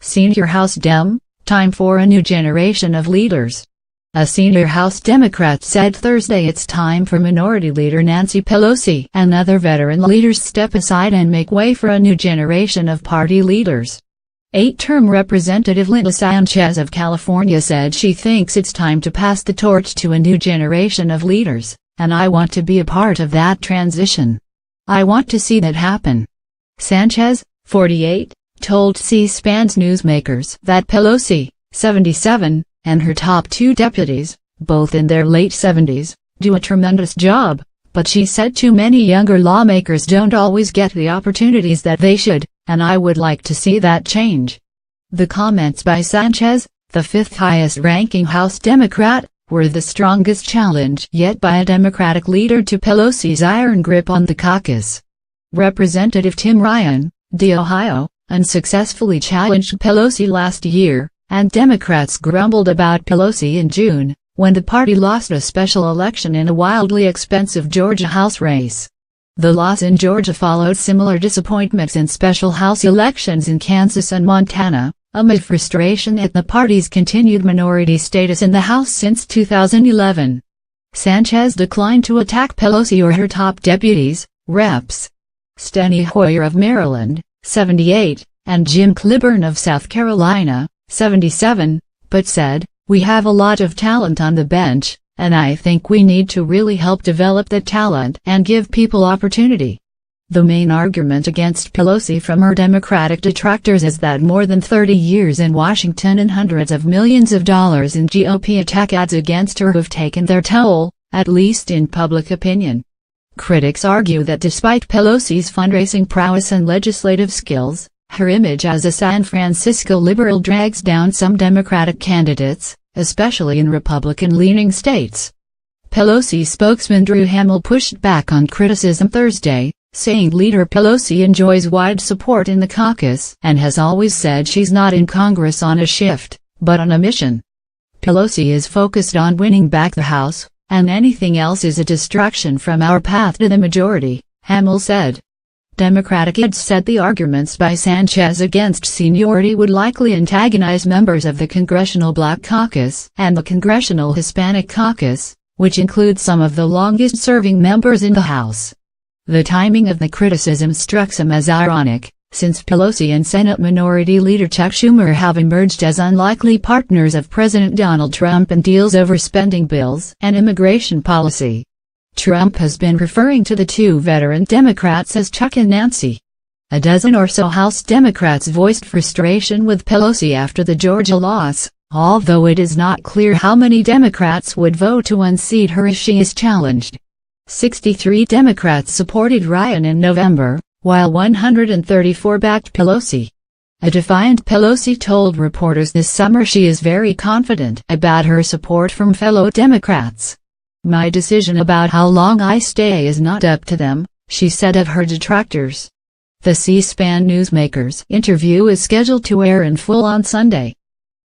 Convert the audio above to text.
Senior House Dem, time for a new generation of leaders. A senior House Democrat said Thursday it's time for Minority Leader Nancy Pelosi and other veteran leaders step aside and make way for a new generation of party leaders. 8-term Representative Linda Sanchez of California said she thinks it's time to pass the torch to a new generation of leaders, and I want to be a part of that transition. I want to see that happen. Sanchez, 48, told C-SPAN's newsmakers that Pelosi, 77, and her top two deputies, both in their late 70s, do a tremendous job, but she said too many younger lawmakers don't always get the opportunities that they should, and I would like to see that change. The comments by Sanchez, the fifth highest-ranking House Democrat, were the strongest challenge yet by a Democratic leader to Pelosi's iron grip on the caucus. Representative Tim Ryan, D. Ohio, unsuccessfully challenged Pelosi last year, and Democrats grumbled about Pelosi in June, when the party lost a special election in a wildly expensive Georgia House race. The loss in Georgia followed similar disappointments in special House elections in Kansas and Montana, amid frustration at the party's continued minority status in the House since 2011. Sanchez declined to attack Pelosi or her top deputies, Reps. Steny Hoyer of Maryland, 78, and Jim Clyburn of South Carolina, 77, but said, "We have a lot of talent on the bench, and I think we need to really help develop that talent and give people opportunity." The main argument against Pelosi from her Democratic detractors is that more than 30 years in Washington and hundreds of millions of dollars in GOP attack ads against her have taken their toll, at least in public opinion. Critics argue that despite Pelosi's fundraising prowess and legislative skills, her image as a San Francisco liberal drags down some Democratic candidates, especially in Republican-leaning states. Pelosi spokesman Drew Hamill pushed back on criticism Thursday, saying Leader Pelosi enjoys wide support in the caucus and has always said she's not in Congress on a shift, but on a mission. Pelosi is focused on winning back the House, and anything else is a distraction from our path to the majority, Hamill said. Democratic aides said the arguments by Sanchez against seniority would likely antagonize members of the Congressional Black Caucus and the Congressional Hispanic Caucus, which includes some of the longest-serving members in the House. The timing of the criticism struck some as ironic, since Pelosi and Senate Minority Leader Chuck Schumer have emerged as unlikely partners of President Donald Trump in deals over spending bills and immigration policy. Trump has been referring to the two veteran Democrats as Chuck and Nancy. A dozen or so House Democrats voiced frustration with Pelosi after the Georgia loss, although it is not clear how many Democrats would vote to unseat her if she is challenged. 63 Democrats supported Ryan in November, while 134 backed Pelosi. A defiant Pelosi told reporters this summer she is very confident about her support from fellow Democrats. "My decision about how long I stay is not up to them," she said of her detractors. The C-SPAN Newsmakers interview is scheduled to air in full on Sunday.